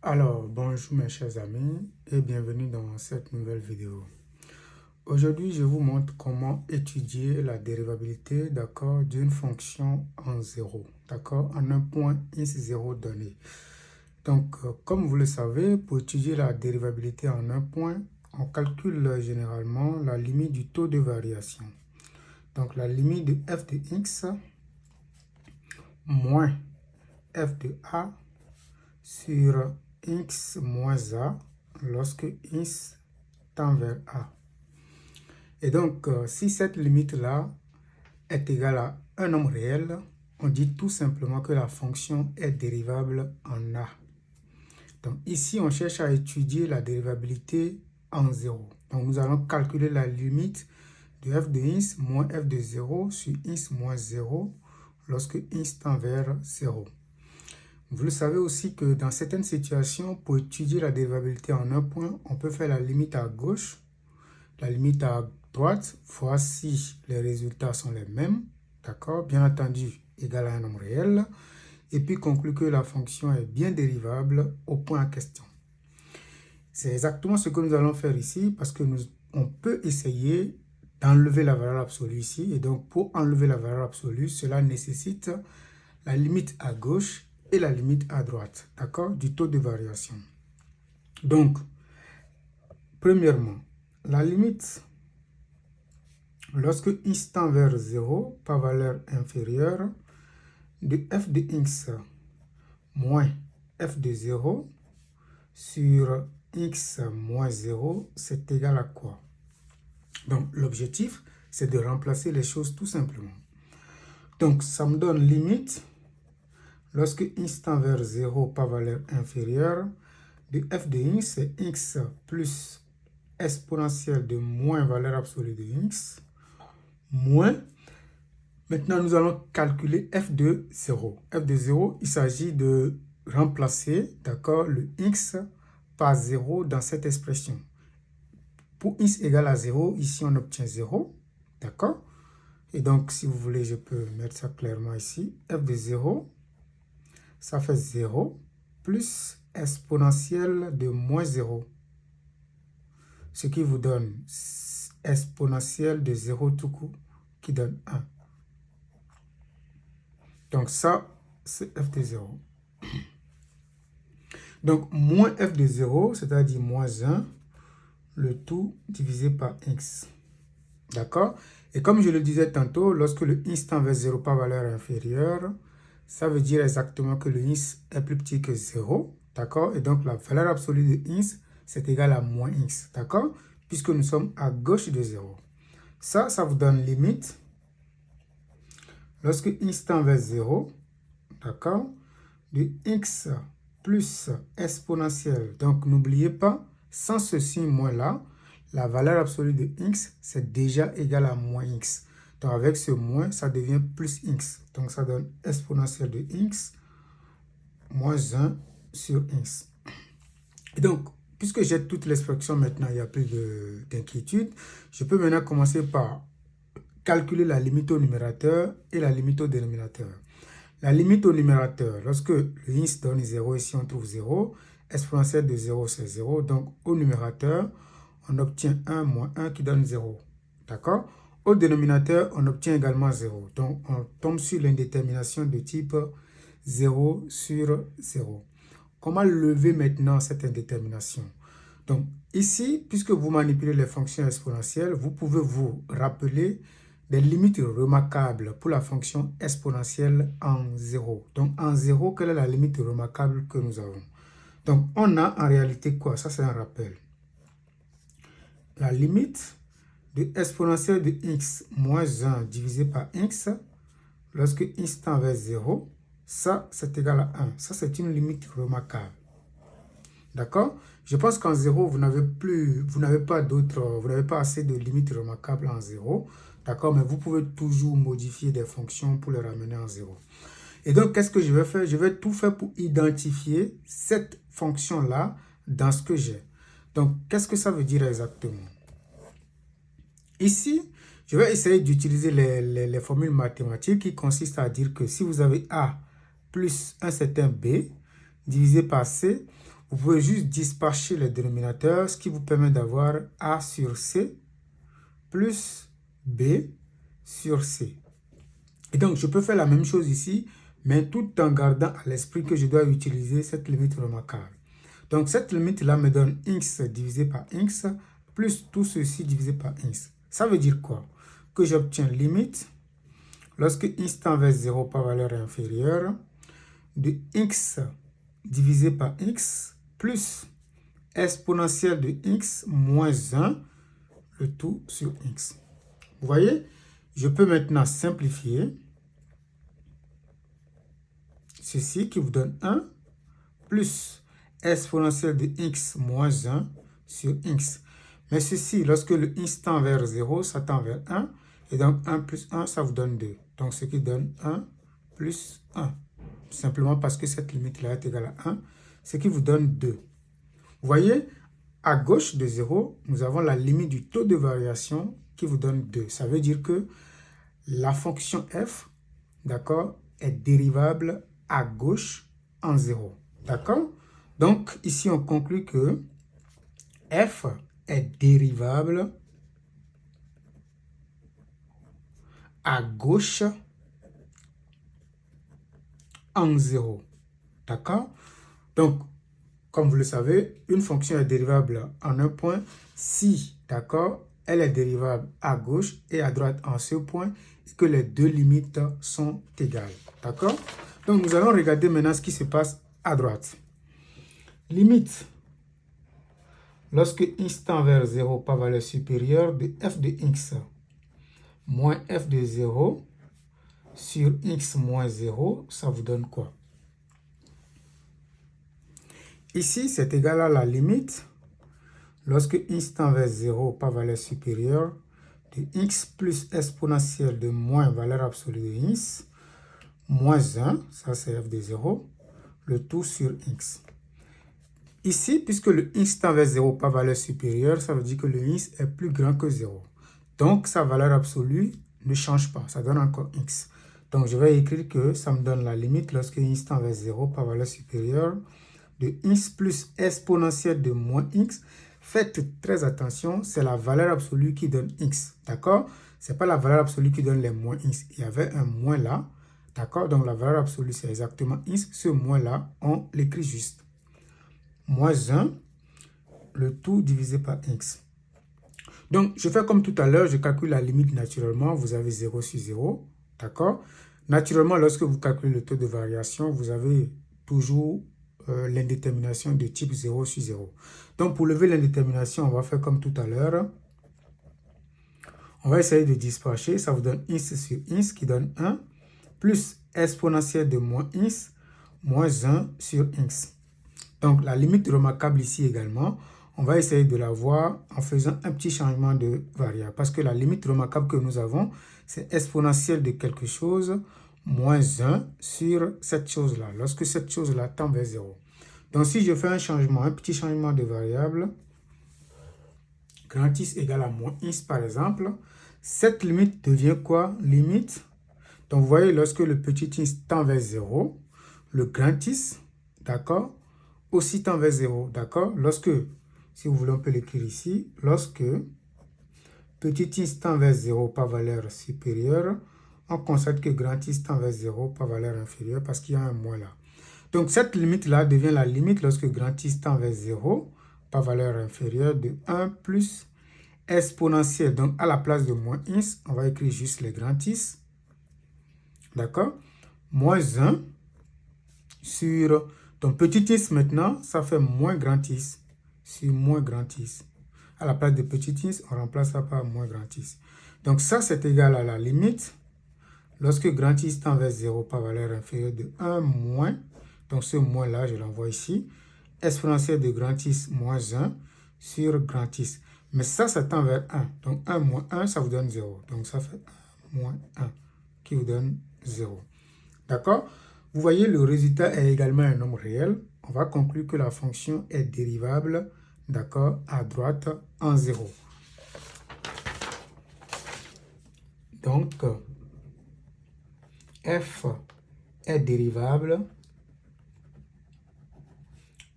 Alors, bonjour mes chers amis et bienvenue dans cette nouvelle vidéo. Aujourd'hui, je vous montre comment étudier la dérivabilité, d'accord, d'une fonction en zéro, d'accord, en un point x0 donné. Donc, comme vous le savez, pour étudier la dérivabilité en un point, on calcule généralement la limite du taux de variation. Donc, la limite de f de x moins f de a sur x moins a lorsque x tend vers a. Et donc, si cette limite-là est égale à un nombre réel, on dit tout simplement que la fonction est dérivable en a. Donc ici, on cherche à étudier la dérivabilité en 0. Donc nous allons calculer la limite de f de x moins f de 0 sur x moins 0 lorsque x tend vers 0. Vous le savez aussi que dans certaines situations, pour étudier la dérivabilité en un point, on peut faire la limite à gauche, la limite à droite, fois si les résultats sont les mêmes, d'accord, bien entendu, égal à un nombre réel, et puis conclure que la fonction est bien dérivable au point en question. C'est exactement ce que nous allons faire ici, parce que on peut essayer d'enlever la valeur absolue ici, et donc pour enlever la valeur absolue, cela nécessite la limite à gauche et la limite à droite, d'accord, du taux de variation. Donc, premièrement, la limite, lorsque x tend vers 0 par valeur inférieure de f de x moins f de 0 sur x moins 0, c'est égal à quoi? Donc, l'objectif, c'est de remplacer les choses tout simplement. Donc, ça me donne limite, lorsque x tend vers 0 par valeur inférieure, de f de x, c'est x plus exponentielle de moins valeur absolue de x, moins, maintenant nous allons calculer f de 0. f de 0, il s'agit de remplacer, d'accord, le x par 0 dans cette expression. Pour x égale à 0, ici on obtient 0, d'accord? Et donc, si vous voulez, je peux mettre ça clairement ici. f de 0, ça fait 0 plus exponentielle de moins 0. Ce qui vous donne exponentielle de 0 tout court, qui donne 1. Donc ça, c'est f de 0. Donc, moins f de 0, c'est-à-dire moins 1, le tout divisé par x. D'accord? Et comme je le disais tantôt, lorsque le x tend vers 0 par valeur inférieure, ça veut dire exactement que le x est plus petit que 0. D'accord? Et donc, la valeur absolue de x, c'est égal à moins x. D'accord? Puisque nous sommes à gauche de 0. Ça vous donne limite. Lorsque x tend vers 0, d'accord, de x plus exponentielle. Donc, n'oubliez pas, sans ce signe moins-là, la valeur absolue de x, c'est déjà égal à moins x. Donc, avec ce moins, ça devient plus x. Donc, ça donne exponentielle de x moins 1 sur x. Et donc, puisque j'ai toute l'expression maintenant, il n'y a plus d'inquiétude, je peux maintenant commencer par calculer la limite au numérateur et la limite au dénominateur. La limite au numérateur, lorsque le x donne 0, ici on trouve 0, exponentielle de 0 c'est 0, donc au numérateur, on obtient 1 moins 1 qui donne 0. D'accord? Au dénominateur, on obtient également 0. Donc on tombe sur l'indétermination de type 0 sur 0. Comment lever maintenant cette indétermination? Donc ici, puisque vous manipulez les fonctions exponentielles, vous pouvez vous rappeler des limites remarquables pour la fonction exponentielle en 0. Donc, en 0, quelle est la limite remarquable que nous avons? Donc, on a en réalité quoi? Ça, c'est un rappel. La limite de exponentielle de x moins 1 divisé par x, lorsque x tend vers 0, ça, c'est égal à 1. Ça, c'est une limite remarquable. D'accord? Je pense qu'en 0, vous n'avez pas assez de limites remarquables en 0. D'accord? Mais vous pouvez toujours modifier des fonctions pour les ramener en 0. Et donc, qu'est-ce que je vais faire? Je vais tout faire pour identifier cette fonction-là dans ce que j'ai. Donc, qu'est-ce que ça veut dire exactement? Ici, je vais essayer d'utiliser les formules mathématiques qui consistent à dire que si vous avez A plus un certain B divisé par C, vous pouvez juste dispatcher les dénominateurs, ce qui vous permet d'avoir A sur C plus B sur C. Et donc, je peux faire la même chose ici, mais tout en gardant à l'esprit que je dois utiliser cette limite remarquable. Donc, cette limite-là me donne x divisé par x plus tout ceci divisé par x. Ça veut dire quoi? Que j'obtiens limite, lorsque x tend vers 0 par valeur inférieure, de x divisé par x plus exponentielle de x moins 1, le tout sur x. Vous voyez, je peux maintenant simplifier ceci qui vous donne 1 plus exponentielle de x moins 1 sur x. Mais ceci, lorsque le x tend vers 0, ça tend vers 1. Et donc 1 plus 1, ça vous donne 2. Donc ce qui donne 1 plus 1. Simplement parce que cette limite-là est égale à 1, ce qui vous donne 2. Vous voyez, à gauche de 0, nous avons la limite du taux de variation qui vous donne 2. Ça veut dire que la fonction f, d'accord, est dérivable à gauche en 0. D'accord? Donc, ici, on conclut que f est dérivable à gauche en 0. D'accord? Donc, comme vous le savez, une fonction est dérivable en un point si, d'accord, elle est dérivable à gauche et à droite en ce point et que les deux limites sont égales. D'accord? Donc, nous allons regarder maintenant ce qui se passe à droite. Limite, lorsque x tend vers 0 par valeur supérieure de f de x moins f de 0 sur x moins 0, ça vous donne quoi? Ici, c'est égal à la limite lorsque x tend vers 0 par valeur supérieure de x plus exponentielle de moins valeur absolue de x moins 1, ça c'est f de 0, le tout sur x. Ici, puisque le x tend vers 0 par valeur supérieure, ça veut dire que le x est plus grand que 0. Donc, sa valeur absolue ne change pas, ça donne encore x. Donc, je vais écrire que ça me donne la limite lorsque x tend vers 0 par valeur supérieure de x plus exponentielle de moins x. Faites très attention, c'est la valeur absolue qui donne x, d'accord? Ce n'est pas la valeur absolue qui donne les moins x. Il y avait un moins là, d'accord? Donc, la valeur absolue, c'est exactement x. Ce moins-là, on l'écrit juste. Moins 1, le tout divisé par x. Donc, je fais comme tout à l'heure, je calcule la limite naturellement. Vous avez 0 sur 0, d'accord? Naturellement, lorsque vous calculez le taux de variation, vous avez toujours l'indétermination de type 0 sur 0. Donc, pour lever l'indétermination, on va faire comme tout à l'heure. On va essayer de dispatcher. Ça vous donne x sur x qui donne 1, plus exponentielle de moins x, moins 1 sur x. Donc, la limite remarquable ici également, on va essayer de la voir en faisant un petit changement de variable. Parce que la limite remarquable que nous avons, c'est exponentielle de quelque chose moins 1 sur cette chose-là, lorsque cette chose-là tend vers 0. Donc, si je fais un changement, un petit changement de variable, grand x égale à moins x par exemple, cette limite devient quoi? Limite. Donc, vous voyez, lorsque le petit x tend vers 0, le grand x, d'accord, aussi tend vers 0, d'accord? Lorsque, si vous voulez, on peut l'écrire ici, lorsque petit x tend vers 0 par valeur supérieure, on constate que grand x tend vers 0 par valeur inférieure parce qu'il y a un moins là. Donc, cette limite-là devient la limite lorsque grand x tend vers 0 par valeur inférieure de 1 plus exponentielle. Donc, à la place de moins x, on va écrire juste les grands x, d'accord? Moins 1 sur... Donc, petit x maintenant, ça fait moins grand x sur moins grand x. À la place de petit x, on remplace ça par moins grand x. Donc, ça, c'est égal à la limite lorsque grand x tend vers 0 par valeur inférieure de 1 moins. Donc, ce moins-là, je l'envoie ici. Exponentielle de grand x moins 1 sur grand x. Mais ça, ça tend vers 1. Donc, 1 moins 1, ça vous donne 0. Donc, ça fait 1 moins 1 qui vous donne 0. D'accord? Vous voyez, le résultat est également un nombre réel. On va conclure que la fonction est dérivable, d'accord, à droite en 0. Donc, f est dérivable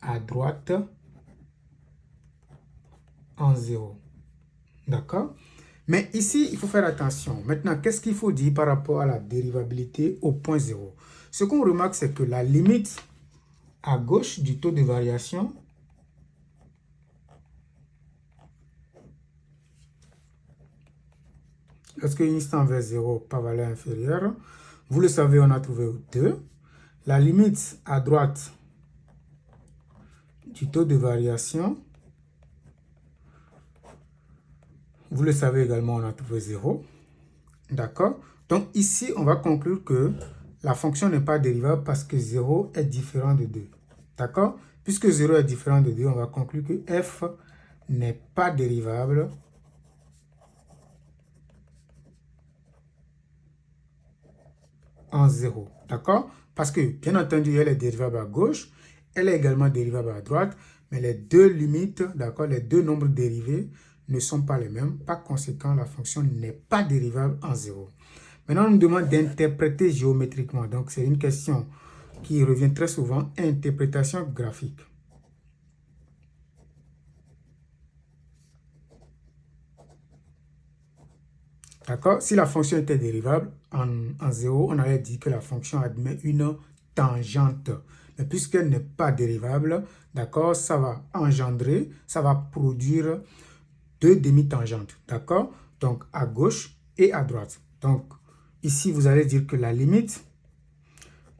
à droite en 0. D'accord? Mais ici, il faut faire attention. Maintenant, qu'est-ce qu'il faut dire par rapport à la dérivabilité au point 0? Ce qu'on remarque, c'est que la limite à gauche du taux de variation lorsque x tend vers 0 par valeur inférieure, vous le savez, on a trouvé 2. La limite à droite du taux de variation, vous le savez également, on a trouvé 0. D'accord? Donc ici, on va conclure que la fonction n'est pas dérivable parce que 0 est différent de 2. D'accord? Puisque 0 est différent de 2, on va conclure que f n'est pas dérivable en 0. D'accord? Parce que, bien entendu, elle est dérivable à gauche, elle est également dérivable à droite, mais les deux limites, d'accord, les deux nombres dérivés ne sont pas les mêmes. Par conséquent, la fonction n'est pas dérivable en 0. Maintenant, on nous demande d'interpréter géométriquement. Donc, c'est une question qui revient très souvent, interprétation graphique. D'accord? Si la fonction était dérivable en 0, on allait dire que la fonction admet une tangente. Mais puisqu'elle n'est pas dérivable, d'accord, ça va engendrer, ça va produire deux demi-tangentes. D'accord? Donc, à gauche et à droite. Donc, ici, vous allez dire que la limite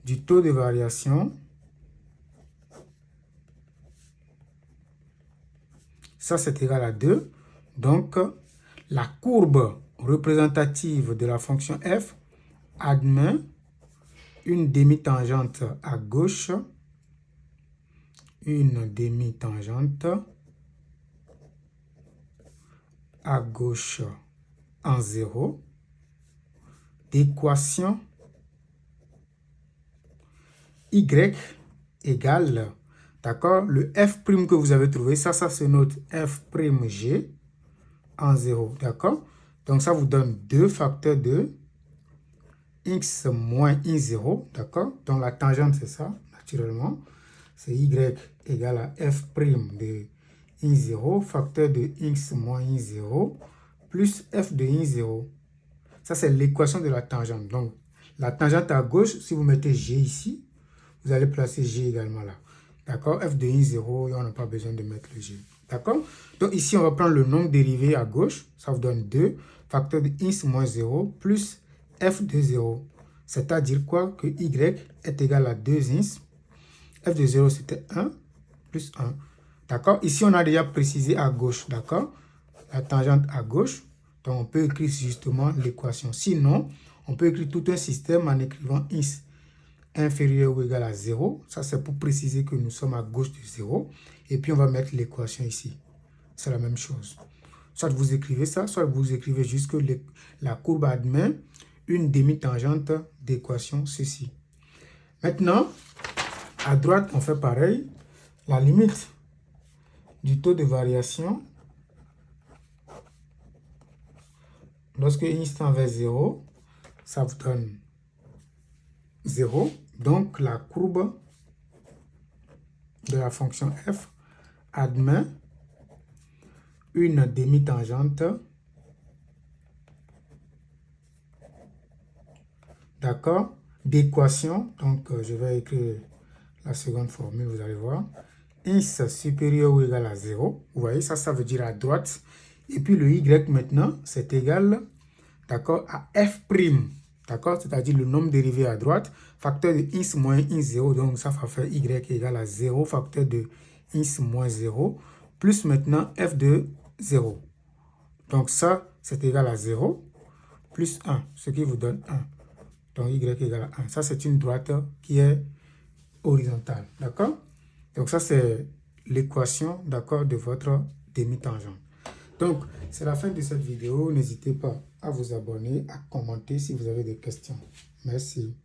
du taux de variation, ça c'est égal à 2. Donc, la courbe représentative de la fonction f admet une demi-tangente à gauche, une demi-tangente à gauche en 0, d'équation y égale, d'accord, le f' que vous avez trouvé, ça se note f'g en 0, d'accord? Donc ça vous donne 2 facteurs de x moins i0, d'accord? Donc la tangente c'est ça, naturellement. C'est y égale à f' de i0, facteur de x moins i0, plus f de i0. Ça c'est l'équation de la tangente. Donc la tangente à gauche, si vous mettez g ici, vous allez placer g également là. D'accord? F de i0, on n'a pas besoin de mettre le g. D'accord? Donc ici, on va prendre le nombre dérivé à gauche. Ça vous donne 2. Facteur de x moins 0 plus f de 0. C'est-à-dire quoi? Que y est égal à 2x. F de 0, c'était 1 plus 1. D'accord? Ici, on a déjà précisé à gauche. D'accord? La tangente à gauche. Donc, on peut écrire justement l'équation. Sinon, on peut écrire tout un système en écrivant x inférieur ou égal à 0. Ça, c'est pour préciser que nous sommes à gauche de 0. Et puis, on va mettre l'équation ici. C'est la même chose. Soit vous écrivez ça, soit vous écrivez juste que la courbe admet une demi-tangente d'équation ceci. Maintenant, à droite, on fait pareil. La limite du taux de variation, lorsque x tend vers 0, ça vous donne 0. Donc, la courbe de la fonction f admet une demi-tangente, d'accord, d'équation. Donc, je vais écrire la seconde formule, vous allez voir. X supérieur ou égal à 0. Vous voyez, ça veut dire à droite. Et puis, le y maintenant, c'est égal, d'accord, à f'. D'accord, c'est-à-dire le nombre dérivé à droite, facteur de x moins i0, donc ça va faire y égale à 0, facteur de x moins 0, plus maintenant f de 0. Donc ça, c'est égal à 0, plus 1, ce qui vous donne 1. Donc y égale à 1. Ça, c'est une droite qui est horizontale, d'accord? Donc ça, c'est l'équation, d'accord, de votre demi-tangente. Donc, c'est la fin de cette vidéo. N'hésitez pas à vous abonner, à commenter si vous avez des questions. Merci.